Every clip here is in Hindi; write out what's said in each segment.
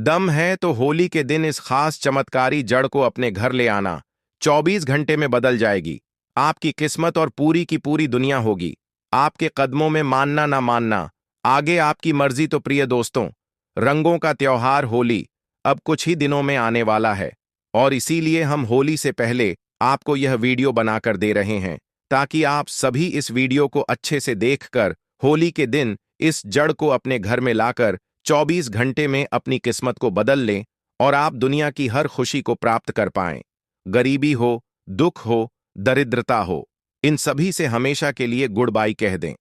दम है तो होली के दिन इस खास चमत्कारी जड़ को अपने घर ले आना। 24 घंटे में बदल जाएगी आपकी किस्मत और पूरी की पूरी दुनिया होगी आपके कदमों में। मानना ना मानना, आगे आपकी मर्जी। तो प्रिय दोस्तों, रंगों का त्योहार होली अब कुछ ही दिनों में आने वाला है और इसीलिए हम होली से पहले आपको यह वीडियो बनाकर दे रहे हैं ताकि आप सभी इस वीडियो को अच्छे से देखकर होली के दिन इस जड़ को अपने घर में लाकर 24 घंटे में अपनी किस्मत को बदल लें और आप दुनिया की हर खुशी को प्राप्त कर पाएं। गरीबी हो, दुख हो, दरिद्रता हो, इन सभी से हमेशा के लिए गुड बाय कह दें।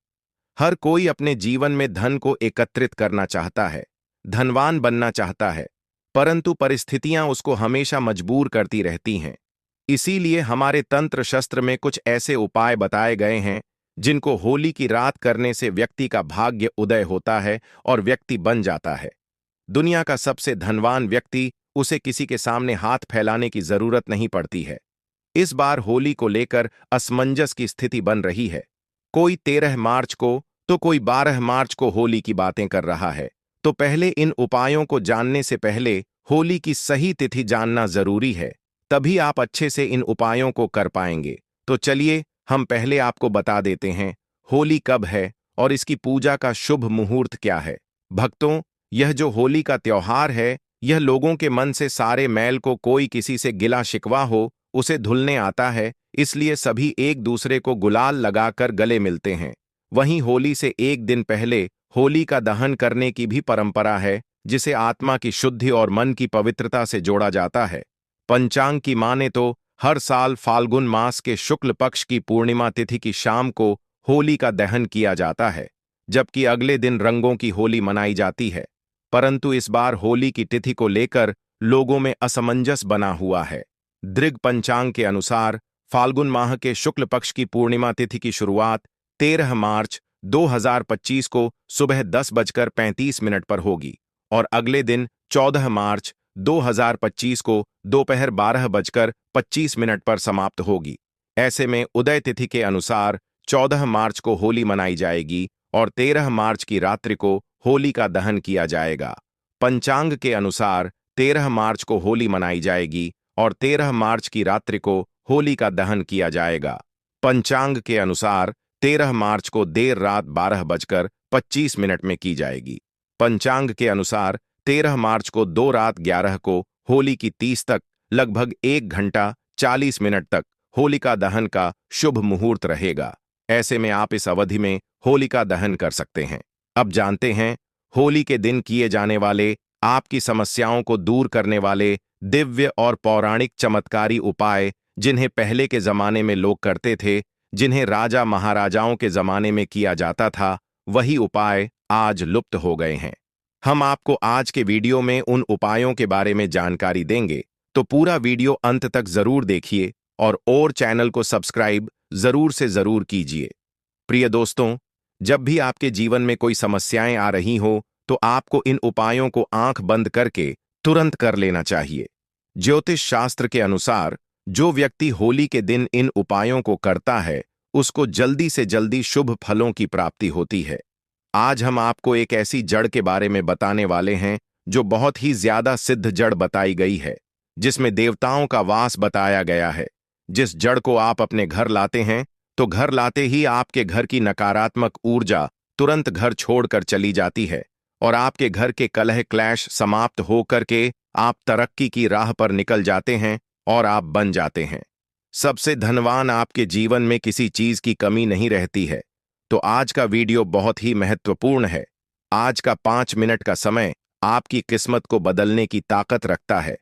हर कोई अपने जीवन में धन को एकत्रित करना चाहता है, धनवान बनना चाहता है, परंतु परिस्थितियां उसको हमेशा मजबूर करती रहती हैं। इसीलिए हमारे तंत्र शस्त्र में कुछ ऐसे उपाय बताए गए हैं जिनको होली की रात करने से व्यक्ति का भाग्य उदय होता है और व्यक्ति बन जाता है दुनिया का सबसे धनवान व्यक्ति। उसे किसी के सामने हाथ फैलाने की जरूरत नहीं पड़ती है। इस बार होली को लेकर असमंजस की स्थिति बन रही है। कोई 13 मार्च को तो कोई 12 मार्च को होली की बातें कर रहा है। तो पहले इन उपायों को जानने से पहले होली की सही तिथि जानना जरूरी है, तभी आप अच्छे से इन उपायों को कर पाएंगे। तो चलिए हम पहले आपको बता देते हैं होली कब है और इसकी पूजा का शुभ मुहूर्त क्या है। भक्तों, यह जो होली का त्योहार है, यह लोगों के मन से सारे मैल को, कोई किसी से गिला शिकवा हो उसे धुलने आता है। इसलिए सभी एक दूसरे को गुलाल लगाकर गले मिलते हैं। वहीं होली से एक दिन पहले होली का दहन करने की भी परंपरा है, जिसे आत्मा की शुद्धि और मन की पवित्रता से जोड़ा जाता है। पंचांग की माने तो हर साल फाल्गुन मास के शुक्ल पक्ष की पूर्णिमा तिथि की शाम को होली का दहन किया जाता है, जबकि अगले दिन रंगों की होली मनाई जाती है। परंतु इस बार होली की तिथि को लेकर लोगों में असमंजस बना हुआ है। दृग पंचांग के अनुसार फाल्गुन माह के शुक्ल पक्ष की पूर्णिमा तिथि की शुरुआत 13 मार्च 2025 को सुबह 10:35 पर होगी और अगले दिन 14 मार्च 2025 को दोपहर 12:25 पर समाप्त होगी। ऐसे में उदय तिथि के अनुसार 14 मार्च को होली मनाई जाएगी और 13 मार्च की रात्रि को होली का दहन किया जाएगा। पंचांग के अनुसार 13 मार्च को होली मनाई जाएगी और 13 मार्च की रात्रि को होली का दहन किया जाएगा। पंचांग के अनुसार 13 मार्च को देर रात 12:25 में की जाएगी। पंचांग के अनुसार 13 मार्च को 2 रात 11 को होली की 30 तक लगभग 1 घंटा 40 मिनट तक होलिका दहन का शुभ मुहूर्त रहेगा। ऐसे में आप इस अवधि में होलिका दहन कर सकते हैं। अब जानते हैं होली के दिन किए जाने वाले आपकी समस्याओं को दूर करने वाले दिव्य और पौराणिक चमत्कारी उपाय, जिन्हें पहले के जमाने में लोग करते थे, जिन्हें राजा महाराजाओं के जमाने में किया जाता था। वही उपाय आज लुप्त हो गए हैं। हम आपको आज के वीडियो में उन उपायों के बारे में जानकारी देंगे, तो पूरा वीडियो अंत तक जरूर देखिए और चैनल को सब्सक्राइब जरूर से जरूर कीजिए। प्रिय दोस्तों, जब भी आपके जीवन में कोई समस्याएं आ रही हो तो आपको इन उपायों को आंख बंद करके तुरंत कर लेना चाहिए। ज्योतिष शास्त्र के अनुसार जो व्यक्ति होली के दिन इन उपायों को करता है, उसको जल्दी से जल्दी शुभ फलों की प्राप्ति होती है। आज हम आपको एक ऐसी जड़ के बारे में बताने वाले हैं जो बहुत ही ज्यादा सिद्ध जड़ बताई गई है, जिसमें देवताओं का वास बताया गया है। जिस जड़ को आप अपने घर लाते हैं तो घर लाते ही आपके घर की नकारात्मक ऊर्जा तुरंत घर छोड़कर चली जाती है और आपके घर के कलह क्लैश समाप्त होकर के आप तरक्की की राह पर निकल जाते हैं और आप बन जाते हैं सबसे धनवान। आपके जीवन में किसी चीज की कमी नहीं रहती है। तो आज का वीडियो बहुत ही महत्वपूर्ण है। आज का 5 मिनट का समय आपकी किस्मत को बदलने की ताकत रखता है।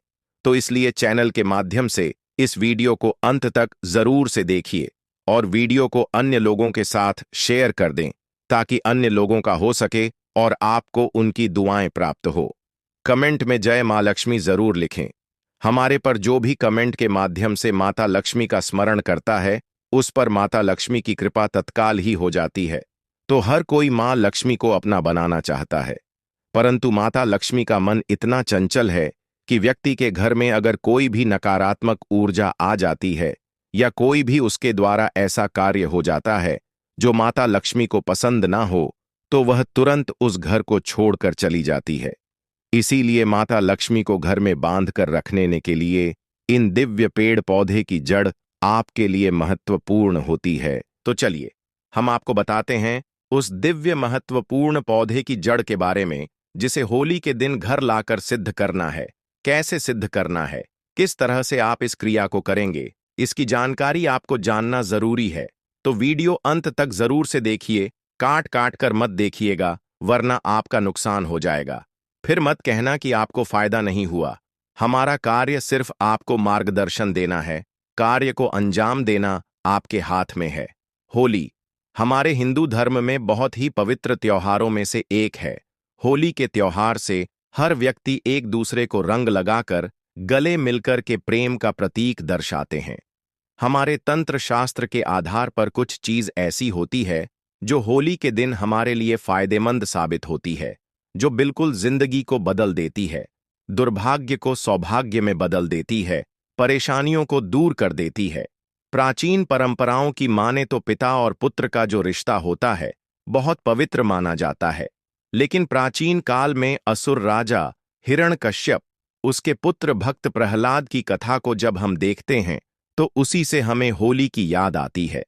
तो इसलिए चैनल के माध्यम से इस वीडियो को अंत तक जरूर से देखिए और वीडियो को अन्य लोगों के साथ शेयर कर दें, ताकि अन्य लोगों का हो सके और आपको उनकी दुआएं प्राप्त हो। कमेंट में जय मां लक्ष्मी जरूर लिखें। हमारे पर जो भी कमेंट के माध्यम से माता लक्ष्मी का स्मरण करता है, उस पर माता लक्ष्मी की कृपा तत्काल ही हो जाती है। तो हर कोई मां लक्ष्मी को अपना बनाना चाहता है, परंतु माता लक्ष्मी का मन इतना चंचल है कि व्यक्ति के घर में अगर कोई भी नकारात्मक ऊर्जा आ जाती है या कोई भी उसके द्वारा ऐसा कार्य हो जाता है जो माता लक्ष्मी को पसंद ना हो, तो वह तुरंत उस घर को छोड़कर चली जाती है। इसीलिए माता लक्ष्मी को घर में बांध कर रखने के लिए इन दिव्य पेड़ पौधे की जड़ आपके लिए महत्वपूर्ण होती है। तो चलिए हम आपको बताते हैं उस दिव्य महत्वपूर्ण पौधे की जड़ के बारे में, जिसे होली के दिन घर लाकर सिद्ध करना है। कैसे सिद्ध करना है, किस तरह से आप इस क्रिया को करेंगे, इसकी जानकारी आपको जानना जरूरी है। तो वीडियो अंत तक जरूर से देखिए, काट काट कर मत देखिएगा, वरना आपका नुकसान हो जाएगा। फिर मत कहना कि आपको फायदा नहीं हुआ। हमारा कार्य सिर्फ आपको मार्गदर्शन देना है, कार्य को अंजाम देना आपके हाथ में है। होली हमारे हिंदू धर्म में बहुत ही पवित्र त्योहारों में से एक है। होली के त्योहार से हर व्यक्ति एक दूसरे को रंग लगाकर गले मिलकर के प्रेम का प्रतीक दर्शाते हैं। हमारे तंत्र शास्त्र के आधार पर कुछ चीज ऐसी होती है जो होली के दिन हमारे लिए फायदेमंद साबित होती है, जो बिल्कुल जिंदगी को बदल देती है, दुर्भाग्य को सौभाग्य में बदल देती है, परेशानियों को दूर कर देती है। प्राचीन परंपराओं की माने तो पिता और पुत्र का जो रिश्ता होता है बहुत पवित्र माना जाता है। लेकिन प्राचीन काल में असुर राजा हिरण्यकश्यप, उसके पुत्र भक्त प्रहलाद की कथा को जब हम देखते हैं तो उसी से हमें होली की याद आती है।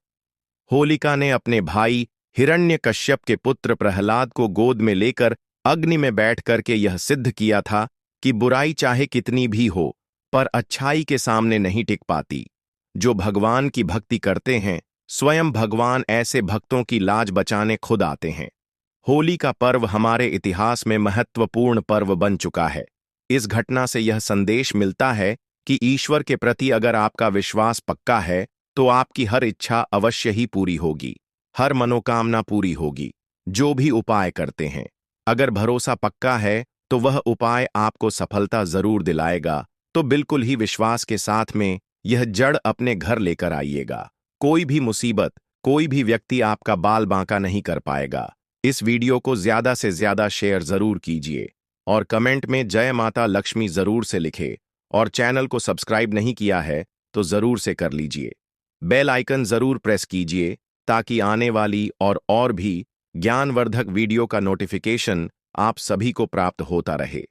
होलिका ने अपने भाई हिरण्यकश्यप के पुत्र प्रहलाद को गोद में लेकर अग्नि में बैठ करके यह सिद्ध किया था कि बुराई चाहे कितनी भी हो पर अच्छाई के सामने नहीं टिक पाती। जो भगवान की भक्ति करते हैं, स्वयं भगवान ऐसे भक्तों की लाज बचाने खुद आते हैं। होली का पर्व हमारे इतिहास में महत्वपूर्ण पर्व बन चुका है। इस घटना से यह संदेश मिलता है कि ईश्वर के प्रति अगर आपका विश्वास पक्का है तो आपकी हर इच्छा अवश्य ही पूरी होगी, हर मनोकामना पूरी होगी। जो भी उपाय करते हैं, अगर भरोसा पक्का है तो वह उपाय आपको सफलता जरूर दिलाएगा। तो बिल्कुल ही विश्वास के साथ में यह जड़ अपने घर लेकर आइएगा। कोई भी मुसीबत, कोई भी व्यक्ति आपका बाल बांका नहीं कर पाएगा। इस वीडियो को ज्यादा से ज्यादा शेयर जरूर कीजिए और कमेंट में जय माता लक्ष्मी जरूर से लिखे। और चैनल को सब्सक्राइब नहीं किया है तो जरूर से कर लीजिए। बेल आइकन जरूर प्रेस कीजिए ताकि आने वाली और भी ज्ञानवर्धक वीडियो का नोटिफिकेशन आप सभी को प्राप्त होता रहे।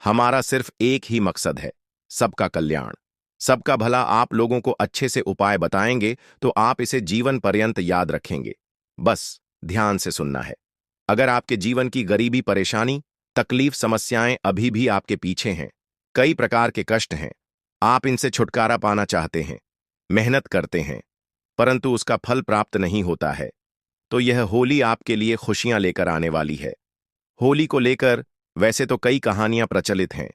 हमारा सिर्फ एक ही मकसद है, सबका कल्याण, सबका भला। आप लोगों को अच्छे से उपाय बताएंगे तो आप इसे जीवन पर्यंत याद रखेंगे। बस ध्यान से सुनना है। अगर आपके जीवन की गरीबी, परेशानी, तकलीफ, समस्याएं अभी भी आपके पीछे हैं, कई प्रकार के कष्ट हैं, आप इनसे छुटकारा पाना चाहते हैं, मेहनत करते हैं परंतु उसका फल प्राप्त नहीं होता है, तो यह होली आपके लिए खुशियां लेकर आने वाली है। होली को लेकर वैसे तो कई कहानियां प्रचलित हैं,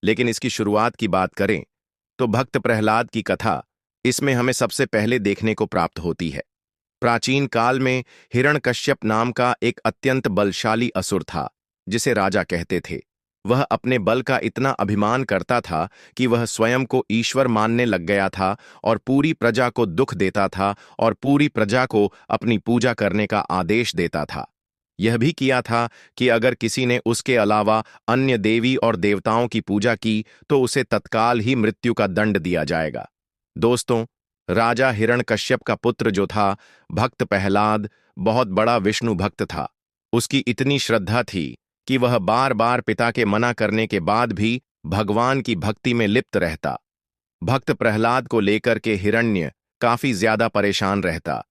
लेकिन इसकी शुरुआत की बात करें तो भक्त प्रहलाद की कथा इसमें हमें सबसे पहले देखने को प्राप्त होती है। प्राचीन काल में हिरण्यकश्यप नाम का एक अत्यंत बलशाली असुर था, जिसे राजा कहते थे। वह अपने बल का इतना अभिमान करता था कि वह स्वयं को ईश्वर मानने लग गया था और पूरी प्रजा को दुख देता था और पूरी प्रजा को अपनी पूजा करने का आदेश देता था। यह भी किया था कि अगर किसी ने उसके अलावा अन्य देवी और देवताओं की पूजा की तो उसे तत्काल ही मृत्यु का दंड दिया जाएगा। दोस्तों, राजा हिरण्यकश्यप का पुत्र जो था भक्त प्रहलाद, बहुत बड़ा विष्णु भक्त था। उसकी इतनी श्रद्धा थी कि वह बार बार पिता के मना करने के बाद भी भगवान की भक्ति में लिप्त रहता। भक्त प्रहलाद को लेकर के हिरण्य काफी ज्यादा परेशान रहता।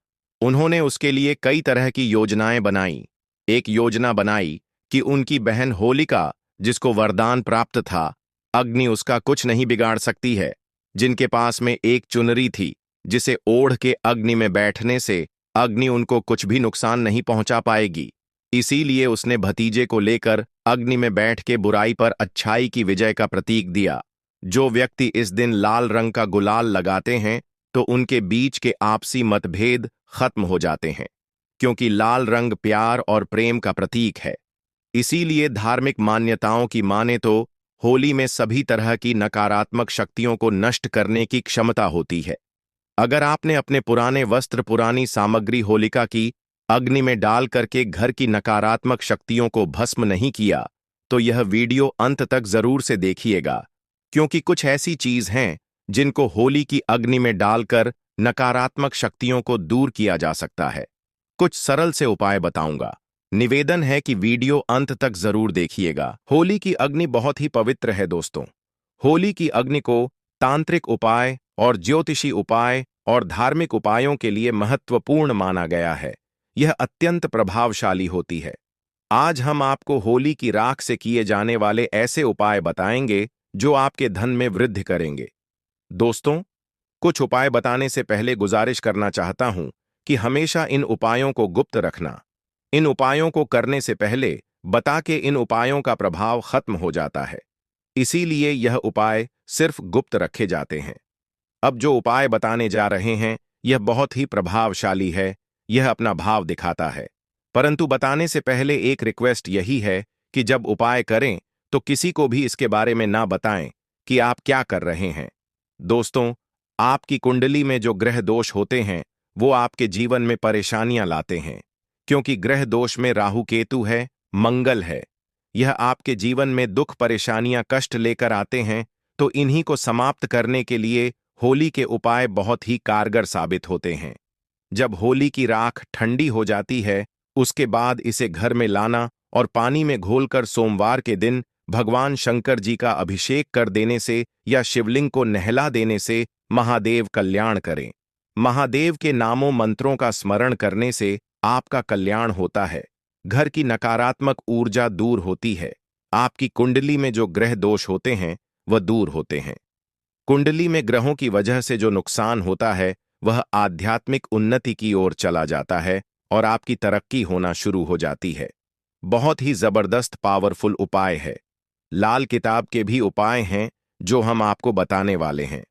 उन्होंने उसके लिए कई तरह की योजनाएं बनाई। एक योजना बनाई कि उनकी बहन होलिका, जिसको वरदान प्राप्त था अग्नि उसका कुछ नहीं बिगाड़ सकती है, जिनके पास में एक चुनरी थी जिसे ओढ़ के अग्नि में बैठने से अग्नि उनको कुछ भी नुकसान नहीं पहुंचा पाएगी। इसीलिए उसने भतीजे को लेकर अग्नि में बैठ के बुराई पर अच्छाई की विजय का प्रतीक दिया। जो व्यक्ति इस दिन लाल रंग का गुलाल लगाते हैं तो उनके बीच के आपसी मतभेद खत्म हो जाते हैं, क्योंकि लाल रंग प्यार और प्रेम का प्रतीक है। इसीलिए धार्मिक मान्यताओं की माने तो होली में सभी तरह की नकारात्मक शक्तियों को नष्ट करने की क्षमता होती है। अगर आपने अपने पुराने वस्त्र, पुरानी सामग्री होलिका की अग्नि में डाल करके घर की नकारात्मक शक्तियों को भस्म नहीं किया तो यह वीडियो अंत तक जरूर से देखिएगा, क्योंकि कुछ ऐसी चीज हैं जिनको होली की अग्नि में डालकर नकारात्मक शक्तियों को दूर किया जा सकता है। कुछ सरल से उपाय बताऊंगा, निवेदन है कि वीडियो अंत तक जरूर देखिएगा। होली की अग्नि बहुत ही पवित्र है दोस्तों। होली की अग्नि को तांत्रिक उपाय और ज्योतिषी उपाय और धार्मिक उपायों के लिए महत्वपूर्ण माना गया है। यह अत्यंत प्रभावशाली होती है। आज हम आपको होली की राख से किए जाने वाले ऐसे उपाय बताएंगे जो आपके धन में वृद्धि करेंगे। दोस्तों, कुछ उपाय बताने से पहले गुजारिश करना चाहता हूं कि हमेशा इन उपायों को गुप्त रखना। इन उपायों को करने से पहले बता के इन उपायों का प्रभाव खत्म हो जाता है, इसीलिए यह उपाय सिर्फ गुप्त रखे जाते हैं। अब जो उपाय बताने जा रहे हैं यह बहुत ही प्रभावशाली है। यह अपना भाव दिखाता है, परंतु बताने से पहले एक रिक्वेस्ट यही है कि जब उपाय करें तो किसी को भी इसके बारे में ना बताएं कि आप क्या कर रहे हैं। दोस्तों, आपकी कुंडली में जो ग्रह दोष होते हैं वो आपके जीवन में परेशानियां लाते हैं, क्योंकि ग्रह दोष में राहु केतु है, मंगल है। यह आपके जीवन में दुख परेशानियां कष्ट लेकर आते हैं, तो इन्हीं को समाप्त करने के लिए होली के उपाय बहुत ही कारगर साबित होते हैं। जब होली की राख ठंडी हो जाती है, उसके बाद इसे घर में लाना और पानी में घोलकर सोमवार के दिन भगवान शंकर जी का अभिषेक कर देने से या शिवलिंग को नहला देने से महादेव कल्याण करें। महादेव के नामों मंत्रों का स्मरण करने से आपका कल्याण होता है। घर की नकारात्मक ऊर्जा दूर होती है। आपकी कुंडली में जो ग्रह दोष होते हैं वह दूर होते हैं। कुंडली में ग्रहों की वजह से जो नुकसान होता है वह आध्यात्मिक उन्नति की ओर चला जाता है और आपकी तरक्की होना शुरू हो जाती है। बहुत ही जबरदस्त पावरफुल उपाय है। लाल किताब के भी उपाय हैं जो हम आपको बताने वाले हैं।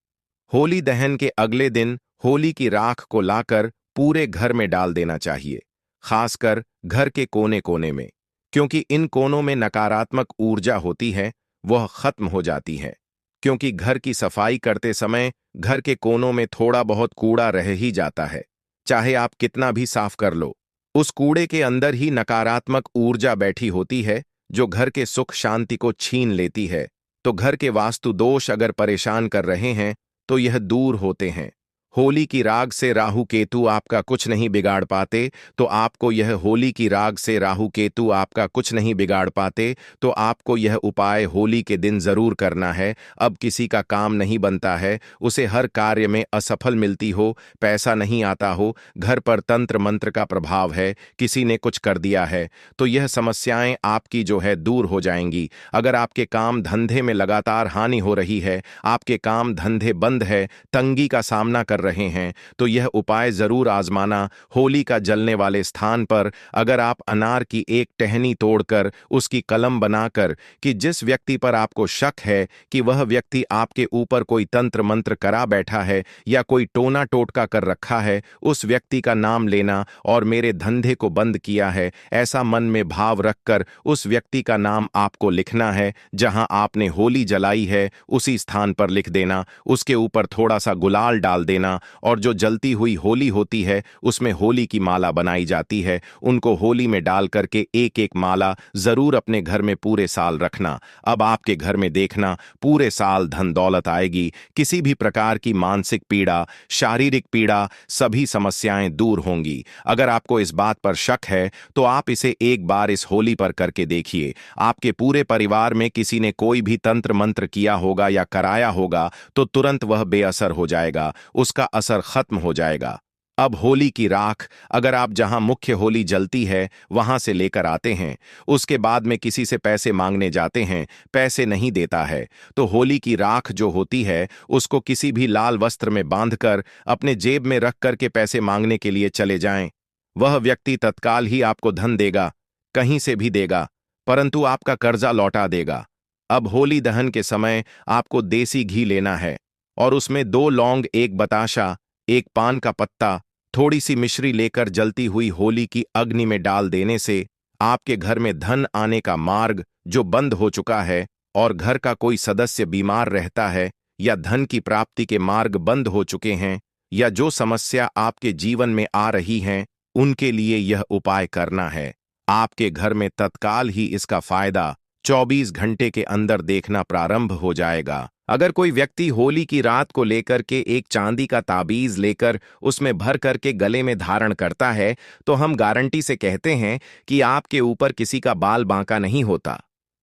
होली दहन के अगले दिन होली की राख को लाकर पूरे घर में डाल देना चाहिए, खासकर घर के कोने कोने में, क्योंकि इन कोनों में नकारात्मक ऊर्जा होती है, वह खत्म हो जाती है। क्योंकि घर की सफाई करते समय घर के कोनों में थोड़ा बहुत कूड़ा रह ही जाता है, चाहे आप कितना भी साफ कर लो। उस कूड़े के अंदर ही नकारात्मक ऊर्जा बैठी होती है जो घर के सुख शांति को छीन लेती है। तो घर के वास्तु दोष अगर परेशान कर रहे हैं तो यह दूर होते हैं। होली की राग से राहु केतु आपका कुछ नहीं बिगाड़ पाते, तो आपको यह होली की राग से राहु केतु आपका कुछ नहीं बिगाड़ पाते, तो आपको यह उपाय होली के दिन जरूर करना है। अब किसी का काम नहीं बनता है, उसे हर कार्य में असफल मिलती हो, पैसा नहीं आता हो, घर पर तंत्र मंत्र का प्रभाव है, किसी ने कुछ कर दिया है, तो यह समस्याएं आपकी जो है दूर हो जाएंगी। अगर आपके काम धंधे में लगातार हानि हो रही है, आपके काम धंधे बंद है, तंगी का सामना कर रहे हैं, तो यह उपाय जरूर आजमाना। होली का जलने वाले स्थान पर अगर आप अनार की एक टहनी तोड़कर उसकी कलम बनाकर कि जिस व्यक्ति पर आपको शक है कि वह व्यक्ति आपके ऊपर कोई तंत्र मंत्र करा बैठा है या कोई टोना टोटका कर रखा है, उस व्यक्ति का नाम लेना और मेरे धंधे को बंद किया है, ऐसा मन में भाव रखकर उस व्यक्ति का नाम आपको लिखना है। जहां आपने होली जलाई है उसी स्थान पर लिख देना, उसके ऊपर थोड़ा सा गुलाल डाल देना और जो जलती हुई होली होती है उसमें होली की माला बनाई जाती है, उनको होली में डाल करके एक एक माला जरूर अपने घर में पूरे साल रखना। अब आपके घर में देखना पूरे साल धन दौलत आएगी। किसी भी प्रकार की मानसिक पीड़ा, शारीरिक पीड़ा, सभी समस्याएं दूर होंगी। अगर आपको इस बात पर शक है तो आप इसे एक बार इस होली पर करके देखिए। आपके पूरे परिवार में किसी ने कोई भी तंत्र मंत्र किया होगा या कराया होगा तो तुरंत वह बेअसर हो जाएगा, उसका असर खत्म हो जाएगा। अब होली की राख अगर आप जहां मुख्य होली जलती है वहां से लेकर आते हैं, उसके बाद में किसी से पैसे मांगने जाते हैं, पैसे नहीं देता है, तो होली की राख जो होती है उसको किसी भी लाल वस्त्र में बांधकर अपने जेब में रख करके पैसे मांगने के लिए चले जाएं। वह व्यक्ति तत्काल ही आपको धन देगा, कहीं से भी देगा, परंतु आपका कर्जा लौटा देगा। अब होली दहन के समय आपको देसी घी लेना है और उसमें 2 लौंग, 1 बताशा, 1 पान का पत्ता, थोड़ी सी मिश्री लेकर जलती हुई होली की अग्नि में डाल देने से आपके घर में धन आने का मार्ग जो बंद हो चुका है और घर का कोई सदस्य बीमार रहता है या धन की प्राप्ति के मार्ग बंद हो चुके हैं या जो समस्या आपके जीवन में आ रही हैं, उनके लिए यह उपाय करना है। आपके घर में तत्काल ही इसका फायदा 24 घंटे के अंदर देखना प्रारंभ हो जाएगा। अगर कोई व्यक्ति होली की रात को लेकर के एक चांदी का ताबीज लेकर उसमें भर करके गले में धारण करता है, तो हम गारंटी से कहते हैं कि आपके ऊपर किसी का बाल बांका नहीं होता।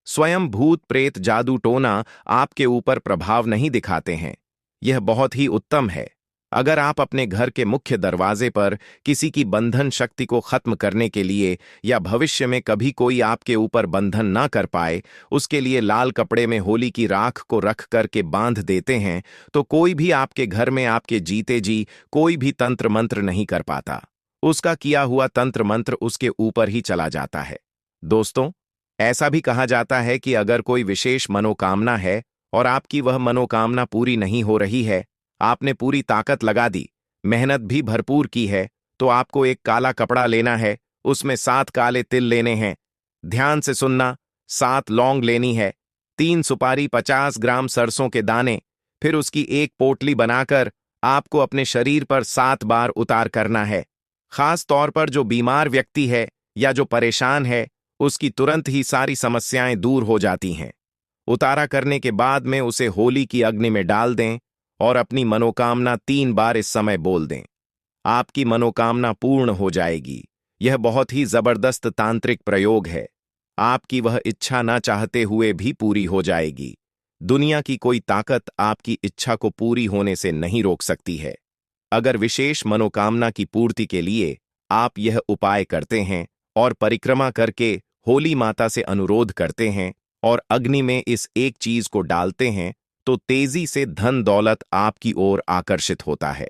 स्वयं भूत प्रेत जादू टोना आपके ऊपर प्रभाव नहीं दिखाते हैं। यह बहुत ही उत्तम है। अगर आप अपने घर के मुख्य दरवाजे पर किसी की बंधन शक्ति को खत्म करने के लिए या भविष्य में कभी कोई आपके ऊपर बंधन ना कर पाए, उसके लिए लाल कपड़े में होली की राख को रख करके बांध देते हैं, तो कोई भी आपके घर में आपके जीते जी कोई भी तंत्र मंत्र नहीं कर पाता। उसका किया हुआ तंत्र मंत्र उसके ऊपर ही चला जाता है। दोस्तों, ऐसा भी कहा जाता है कि अगर कोई विशेष मनोकामना है और आपकी वह मनोकामना पूरी नहीं हो रही है, आपने पूरी ताकत लगा दी, मेहनत भी भरपूर की है, तो आपको एक काला कपड़ा लेना है, उसमें 7 काले तिल लेने हैं। ध्यान से सुनना, 7 लौंग लेनी है, 3 सुपारी, 50 ग्राम सरसों के दाने, फिर उसकी एक पोटली बनाकर आपको अपने शरीर पर 7 बार उतार करना है। खास तौर पर जो बीमार व्यक्ति है या जो परेशान है, उसकी तुरंत ही सारी समस्याएं दूर हो जाती हैं। उतारा करने के बाद में उसे होली की अग्नि में डाल दें और अपनी मनोकामना 3 बार इस समय बोल दें। आपकी मनोकामना पूर्ण हो जाएगी। यह बहुत ही जबरदस्त तांत्रिक प्रयोग है। आपकी वह इच्छा ना चाहते हुए भी पूरी हो जाएगी। दुनिया की कोई ताकत आपकी इच्छा को पूरी होने से नहीं रोक सकती है। अगर विशेष मनोकामना की पूर्ति के लिए आप यह उपाय करते हैं और परिक्रमा करके होली माता से अनुरोध करते हैं और अग्नि में इस एक चीज को डालते हैं, तो तेजी से धन दौलत आपकी ओर आकर्षित होता है।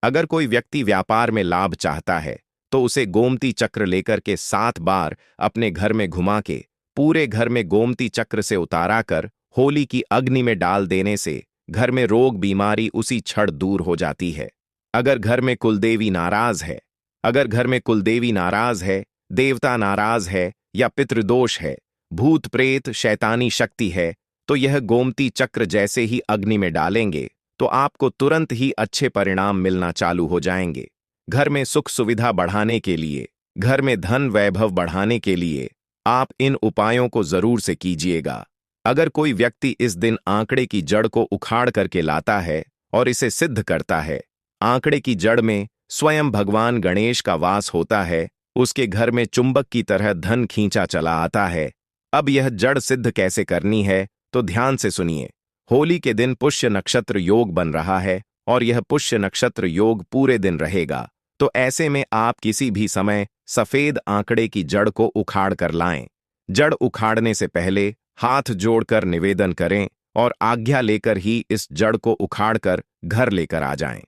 अगर कोई व्यक्ति व्यापार में लाभ चाहता है, तो उसे गोमती चक्र लेकर के 7 बार अपने घर में घुमा के पूरे घर में गोमती चक्र से उतारा कर होली की अग्नि में डाल देने से घर में रोग बीमारी उसी क्षण दूर हो जाती है। अगर घर में कुलदेवी नाराज है, अगर घर में कुलदेवी नाराज है, देवता नाराज है या पितृदोष है, भूत प्रेत शैतानी शक्ति है, तो यह गोमती चक्र जैसे ही अग्नि में डालेंगे तो आपको तुरंत ही अच्छे परिणाम मिलना चालू हो जाएंगे। घर में सुख सुविधा बढ़ाने के लिए, घर में धन वैभव बढ़ाने के लिए आप इन उपायों को जरूर से कीजिएगा। अगर कोई व्यक्ति इस दिन आंकड़े की जड़ को उखाड़ करके लाता है और इसे सिद्ध करता है, आंकड़े की जड़ में स्वयं भगवान गणेश का वास होता है, उसके घर में चुंबक की तरह धन खींचा चला आता है। अब यह जड़ सिद्ध कैसे करनी है, तो ध्यान से सुनिए। होली के दिन पुष्य नक्षत्र योग बन रहा है और यह पुष्य नक्षत्र योग पूरे दिन रहेगा, तो ऐसे में आप किसी भी समय सफेद आंकड़े की जड़ को उखाड़ कर लाएं। जड़ उखाड़ने से पहले हाथ जोड़कर निवेदन करें और आज्ञा लेकर ही इस जड़ को उखाड़कर घर लेकर आ जाएं।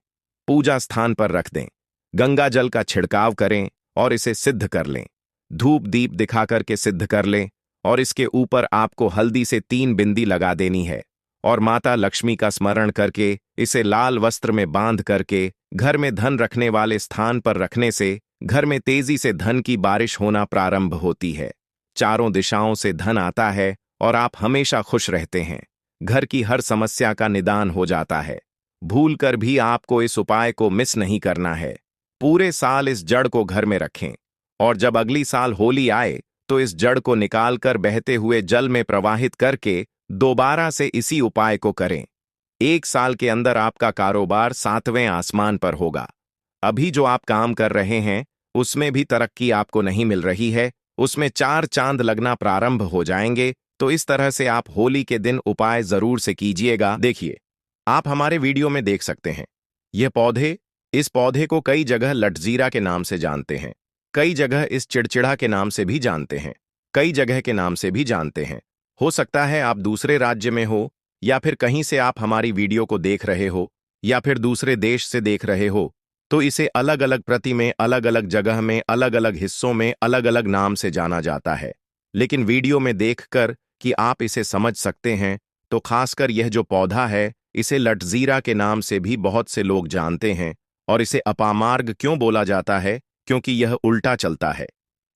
पूजा स्थान पर रख दें। गंगा जल का छिड़काव करें और इसे सिद्ध कर लें। धूप दीप दिखा करके सिद्ध कर लें और इसके ऊपर आपको हल्दी से 3 बिंदी लगा देनी है और माता लक्ष्मी का स्मरण करके इसे लाल वस्त्र में बांध करके घर में धन रखने वाले स्थान पर रखने से घर में तेजी से धन की बारिश होना प्रारंभ होती है। चारों दिशाओं से धन आता है और आप हमेशा खुश रहते हैं। घर की हर समस्या का निदान हो जाता है। भूलकर भी आपको इस उपाय को मिस नहीं करना है। पूरे साल इस जड़ को घर में रखें और जब अगली साल होली आए तो इस जड़ को निकालकर बहते हुए जल में प्रवाहित करके दोबारा से इसी उपाय को करें। 1 साल के अंदर आपका कारोबार 7वें आसमान पर होगा। अभी जो आप काम कर रहे हैं उसमें भी तरक्की आपको नहीं मिल रही है, उसमें 4 चांद लगना प्रारंभ हो जाएंगे। तो इस तरह से आप होली के दिन उपाय जरूर से कीजिएगा। देखिए, आप हमारे वीडियो में देख सकते हैं इस पौधे को कई जगह लटजीरा के नाम से जानते हैं, कई जगह इस चिड़चिड़ा के नाम से भी जानते हैं, कई जगह के नाम से भी जानते हैं। हो सकता है आप दूसरे राज्य में हो या फिर कहीं से आप हमारी वीडियो को देख रहे हो या फिर दूसरे देश से देख रहे हो, तो इसे अलग अलग प्रति में, अलग अलग जगह में, अलग अलग हिस्सों में अलग अलग नाम से जाना जाता है। लेकिन वीडियो में देखकर कि आप इसे समझ सकते हैं, तो खासकर यह जो पौधा है इसे लटजीरा के नाम से भी बहुत से लोग जानते हैं। और इसे अपामार्ग क्यों बोला जाता है? क्योंकि यह उल्टा चलता है।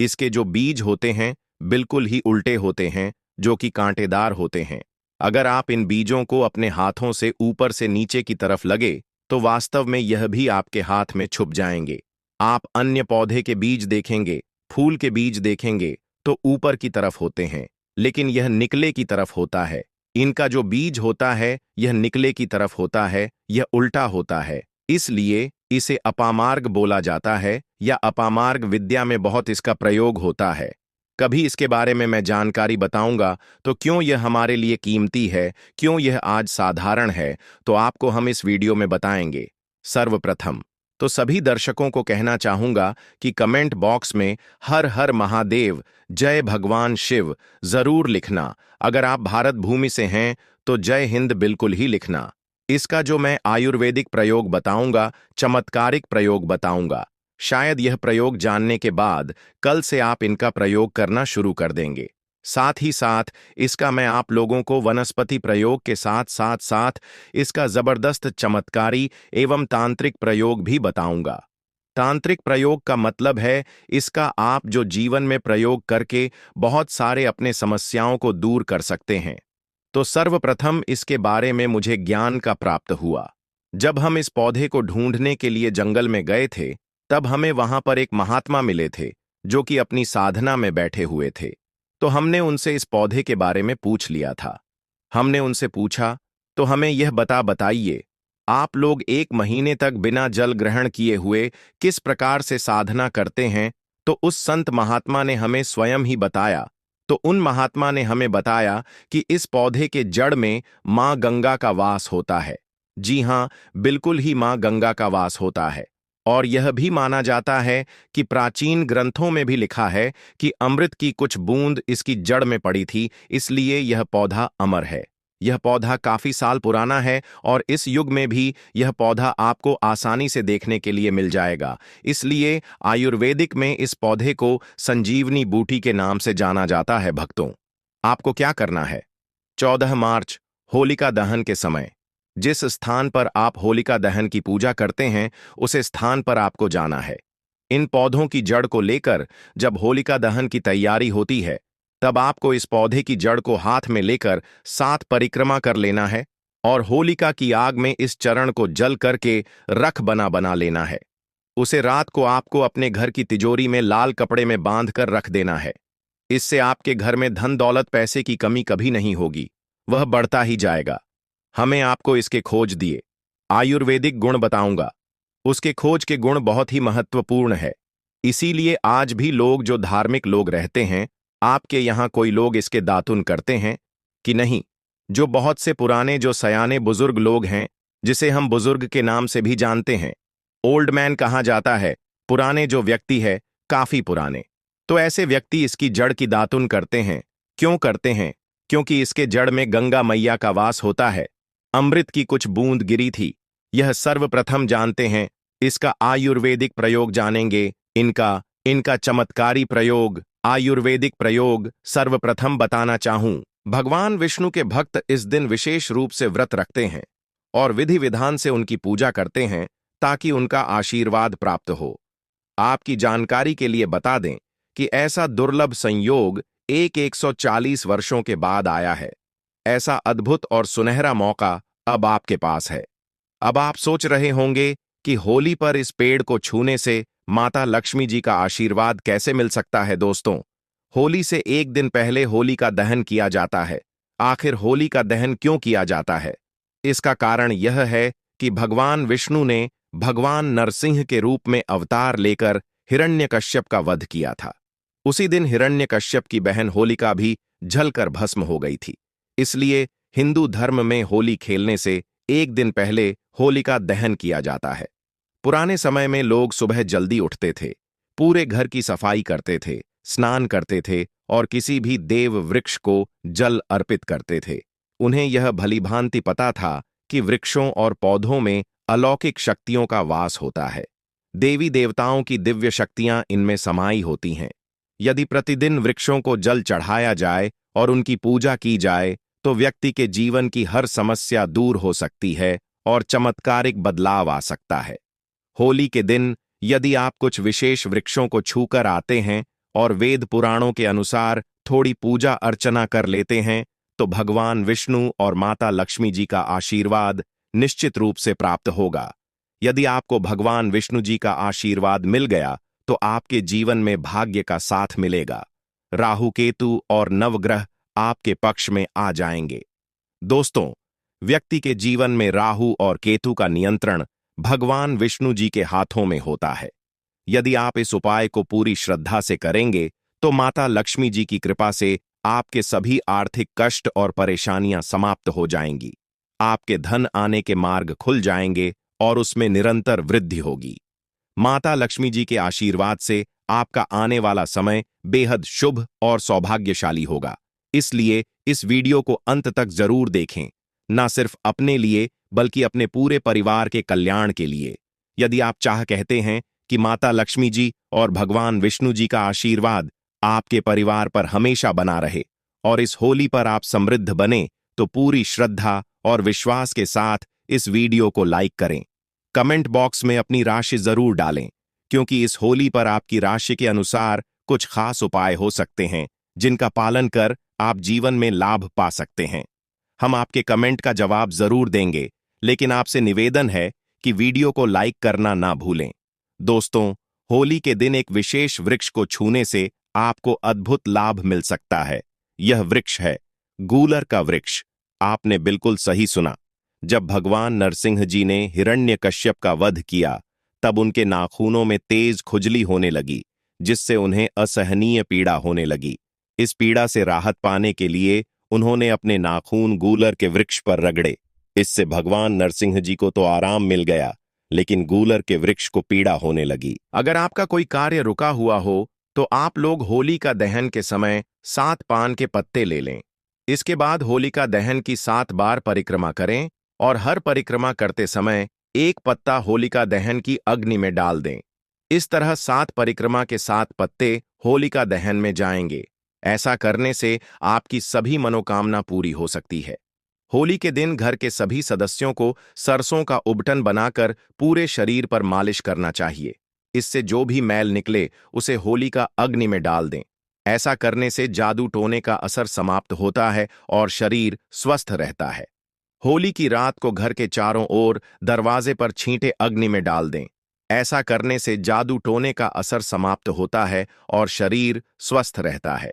इसके जो बीज होते हैं बिल्कुल ही उल्टे होते हैं, जो कि कांटेदार होते हैं। अगर आप इन बीजों को अपने हाथों से ऊपर से नीचे की तरफ लगे तो वास्तव में यह भी आपके हाथ में छुप जाएंगे। आप अन्य पौधे के बीज देखेंगे, फूल के बीज देखेंगे तो ऊपर की तरफ होते हैं, लेकिन यह निकले की तरफ होता है। इनका जो बीज होता है यह निकले की तरफ होता है, यह उल्टा होता है, इसलिए इसे अपामार्ग बोला जाता है या अपामार्ग विद्या में बहुत इसका प्रयोग होता है। कभी इसके बारे में मैं जानकारी बताऊंगा तो क्यों यह हमारे लिए कीमती है, क्यों यह आज साधारण है, तो आपको हम इस वीडियो में बताएंगे। सर्वप्रथम तो सभी दर्शकों को कहना चाहूंगा कि कमेंट बॉक्स में हर हर महादेव, जय भगवान शिव जरूर लिखना। अगर आप भारत भूमि से हैं तो जय हिंद बिल्कुल ही लिखना। इसका जो मैं आयुर्वेदिक प्रयोग बताऊंगा, चमत्कारिक प्रयोग बताऊंगा, शायद यह प्रयोग जानने के बाद कल से आप इनका प्रयोग करना शुरू कर देंगे। साथ ही साथ इसका मैं आप लोगों को वनस्पति प्रयोग के साथ साथ साथ इसका जबरदस्त चमत्कारी एवं तांत्रिक प्रयोग भी बताऊंगा। तांत्रिक प्रयोग का मतलब है इसका आप जो जीवन में प्रयोग करके बहुत सारे अपने समस्याओं को दूर कर सकते हैं। तो सर्वप्रथम इसके बारे में मुझे ज्ञान का प्राप्त हुआ। जब हम इस पौधे को ढूंढने के लिए जंगल में गए थे, तब हमें वहां पर एक महात्मा मिले थे जो कि अपनी साधना में बैठे हुए थे। तो हमने उनसे इस पौधे के बारे में पूछ लिया था। हमने उनसे पूछा, तो हमें यह बताइए, आप लोग 1 महीने तक बिना जल ग्रहण किए हुए किस प्रकार से साधना करते हैं? तो उस संत महात्मा ने हमें स्वयं ही बताया। तो उन महात्मा ने हमें बताया कि इस पौधे के जड़ में मां गंगा का वास होता है। जी हां, बिल्कुल ही मां गंगा का वास होता है। और यह भी माना जाता है कि प्राचीन ग्रंथों में भी लिखा है कि अमृत की कुछ बूंद इसकी जड़ में पड़ी थी, इसलिए यह पौधा अमर है। यह पौधा काफी साल पुराना है और इस युग में भी यह पौधा आपको आसानी से देखने के लिए मिल जाएगा। इसलिए आयुर्वेदिक में इस पौधे को संजीवनी बूटी के नाम से जाना जाता है। भक्तों, आपको क्या करना है? 14 मार्च होलिका दहन के समय जिस स्थान पर आप होलिका दहन की पूजा करते हैं, उस स्थान पर आपको जाना है। इन पौधों की जड़ को लेकर जब होलिका दहन की तैयारी होती है, तब आपको इस पौधे की जड़ को हाथ में लेकर 7 परिक्रमा कर लेना है और होलिका की आग में इस चरण को जल करके रख बना बना लेना है। उसे रात को आपको अपने घर की तिजोरी में लाल कपड़े में बांध कर रख देना है। इससे आपके घर में धन दौलत पैसे की कमी कभी नहीं होगी, वह बढ़ता ही जाएगा। हमें आपको इसके खोज दिए आयुर्वेदिक गुण बताऊंगा। उसके खोज के गुण बहुत ही महत्वपूर्ण है। इसीलिए आज भी लोग जो धार्मिक लोग रहते हैं, आपके यहाँ कोई लोग इसके दातुन करते हैं कि नहीं? जो बहुत से पुराने जो सयाने बुजुर्ग लोग हैं, जिसे हम बुजुर्ग के नाम से भी जानते हैं, ओल्ड मैन कहा जाता है, पुराने जो व्यक्ति है, काफी पुराने, तो ऐसे व्यक्ति इसकी जड़ की दातुन करते हैं। क्यों करते हैं? क्योंकि इसके जड़ में गंगा मैया का वास होता है। अमृत की कुछ बूंद गिरी थी, यह सर्वप्रथम जानते हैं। इसका आयुर्वेदिक प्रयोग जानेंगे। इनका चमत्कारी प्रयोग, आयुर्वेदिक प्रयोग सर्वप्रथम बताना चाहूं। भगवान विष्णु के भक्त इस दिन विशेष रूप से व्रत रखते हैं और विधि विधान से उनकी पूजा करते हैं ताकि उनका आशीर्वाद प्राप्त हो। आपकी जानकारी के लिए बता दें कि ऐसा दुर्लभ संयोग 140 वर्षों के बाद आया है। ऐसा अद्भुत और सुनहरा मौका अब आपके पास है। अब आप सोच रहे होंगे कि होली पर इस पेड़ को छूने से माता लक्ष्मी जी का आशीर्वाद कैसे मिल सकता है। दोस्तों, होली से एक दिन पहले होली का दहन किया जाता है। आखिर होली का दहन क्यों किया जाता है? इसका कारण यह है कि भगवान विष्णु ने भगवान नरसिंह के रूप में अवतार लेकर हिरण्यकश्यप का वध किया था। उसी दिन हिरण्यकश्यप की बहन होलिका भी जलकर भस्म हो गई थी। इसलिए हिंदू धर्म में होली खेलने से एक दिन पहले होलिका दहन किया जाता है। पुराने समय में लोग सुबह जल्दी उठते थे, पूरे घर की सफाई करते थे, स्नान करते थे और किसी भी देव वृक्ष को जल अर्पित करते थे। उन्हें यह भलीभांति पता था कि वृक्षों और पौधों में अलौकिक शक्तियों का वास होता है। देवी देवताओं की दिव्य शक्तियां इनमें समाई होती हैं। यदि प्रतिदिन वृक्षों को जल चढ़ाया जाए और उनकी पूजा की जाए, तो व्यक्ति के जीवन की हर समस्या दूर हो सकती है और चमत्कारिक बदलाव आ सकता है। होली के दिन यदि आप कुछ विशेष वृक्षों को छूकर आते हैं और वेद पुराणों के अनुसार थोड़ी पूजा अर्चना कर लेते हैं, तो भगवान विष्णु और माता लक्ष्मी जी का आशीर्वाद निश्चित रूप से प्राप्त होगा। यदि आपको भगवान विष्णु जी का आशीर्वाद मिल गया, तो आपके जीवन में भाग्य का साथ मिलेगा। राहु केतु और नवग्रह आपके पक्ष में आ जाएंगे। दोस्तों, व्यक्ति के जीवन में राहु और केतु का नियंत्रण भगवान विष्णु जी के हाथों में होता है। यदि आप इस उपाय को पूरी श्रद्धा से करेंगे तो माता लक्ष्मी जी की कृपा से आपके सभी आर्थिक कष्ट और परेशानियां समाप्त हो जाएंगी। आपके धन आने के मार्ग खुल जाएंगे और उसमें निरंतर वृद्धि होगी। माता लक्ष्मी जी के आशीर्वाद से आपका आने वाला समय बेहद शुभ और सौभाग्यशाली होगा। इसलिए इस वीडियो को अंत तक जरूर देखें, ना सिर्फ अपने लिए बल्कि अपने पूरे परिवार के कल्याण के लिए। यदि आप कहते हैं कि माता लक्ष्मी जी और भगवान विष्णु जी का आशीर्वाद आपके परिवार पर हमेशा बना रहे और इस होली पर आप समृद्ध बने, तो पूरी श्रद्धा और विश्वास के साथ इस वीडियो को लाइक करें। कमेंट बॉक्स में अपनी राशि जरूर डालें, क्योंकि इस होली पर आपकी राशि के अनुसार कुछ खास उपाय हो सकते हैं जिनका पालन कर आप जीवन में लाभ पा सकते हैं। हम आपके कमेंट का जवाब जरूर देंगे, लेकिन आपसे निवेदन है कि वीडियो को लाइक करना ना भूलें। दोस्तों, होली के दिन एक विशेष वृक्ष को छूने से आपको अद्भुत लाभ मिल सकता है। यह वृक्ष है गूलर का वृक्ष। आपने बिल्कुल सही सुना। जब भगवान नरसिंह जी ने हिरण्यकश्यप का वध किया, तब उनके नाखूनों में तेज खुजली होने लगी, जिससे उन्हें असहनीय पीड़ा होने लगी। इस पीड़ा से राहत पाने के लिए उन्होंने अपने नाखून गूलर के वृक्ष पर रगड़े। इससे भगवान नरसिंह जी को तो आराम मिल गया, लेकिन गूलर के वृक्ष को पीड़ा होने लगी। अगर आपका कोई कार्य रुका हुआ हो तो आप लोग होलिका दहन के समय 7 पान के पत्ते ले लें। इसके बाद होलिका दहन की 7 बार परिक्रमा करें और हर परिक्रमा करते समय एक पत्ता होलिका दहन की अग्नि में डाल दें। इस तरह 7 परिक्रमा के 7 पत्ते होलिका दहन में जाएंगे। ऐसा करने से आपकी सभी मनोकामना पूरी हो सकती है। होली के दिन घर के सभी सदस्यों को सरसों का उबटन बनाकर पूरे शरीर पर मालिश करना चाहिए। इससे जो भी मैल निकले उसे होलिका अग्नि में डाल दें। ऐसा करने से जादू टोने का असर समाप्त होता है और शरीर स्वस्थ रहता है। होली की रात को घर के चारों ओर दरवाजे पर छींटे अग्नि में डाल दें। ऐसा करने से जादू टोने का असर समाप्त होता है और शरीर स्वस्थ रहता है।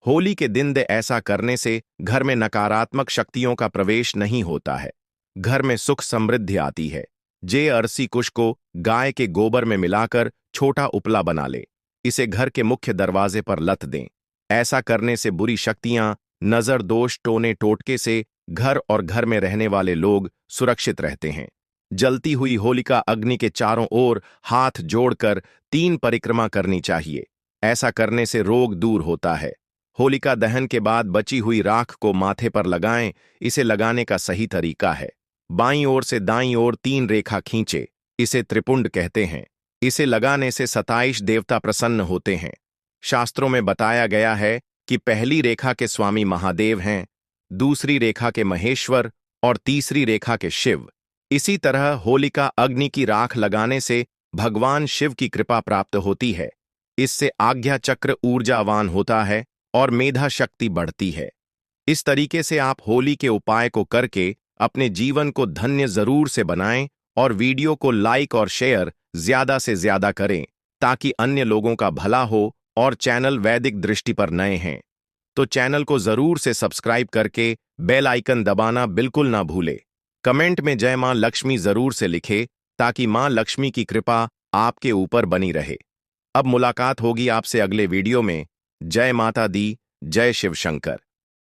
होली के दिन ऐसा करने से घर में नकारात्मक शक्तियों का प्रवेश नहीं होता है। घर में सुख समृद्धि आती है। जे अरसी कुश को गाय के गोबर में मिलाकर छोटा उपला बना ले। इसे घर के मुख्य दरवाजे पर लत दें। ऐसा करने से बुरी शक्तियां, नजर दोष, टोने टोटके से घर और घर में रहने वाले लोग सुरक्षित रहते हैं। जलती हुई होलिका अग्नि के चारों ओर हाथ जोड़कर 3 परिक्रमा करनी चाहिए। ऐसा करने से रोग दूर होता है। होलिका दहन के बाद बची हुई राख को माथे पर लगाएं। इसे लगाने का सही तरीका है, बाईं ओर से दाईं ओर 3 रेखा खींचे। इसे त्रिपुंड कहते हैं। इसे लगाने से 27 देवता प्रसन्न होते हैं। शास्त्रों में बताया गया है कि पहली रेखा के स्वामी महादेव हैं, दूसरी रेखा के महेश्वर और तीसरी रेखा के शिव। इसी तरह होलिका अग्नि की राख लगाने से भगवान शिव की कृपा प्राप्त होती है। इससे आज्ञा चक्र ऊर्जावान होता है और मेधा शक्ति बढ़ती है। इस तरीके से आप होली के उपाय को करके अपने जीवन को धन्य जरूर से बनाएं और वीडियो को लाइक और शेयर ज्यादा से ज्यादा करें, ताकि अन्य लोगों का भला हो। और चैनल वैदिक दृष्टि पर नए हैं तो चैनल को जरूर से सब्सक्राइब करके बेल आइकन दबाना बिल्कुल ना भूले। कमेंट में जय मां लक्ष्मी जरूर से लिखे, ताकि मां लक्ष्मी की कृपा आपके ऊपर बनी रहे। अब मुलाकात होगी आपसे अगले वीडियो में। जय माता दी, जय शिव शंकर।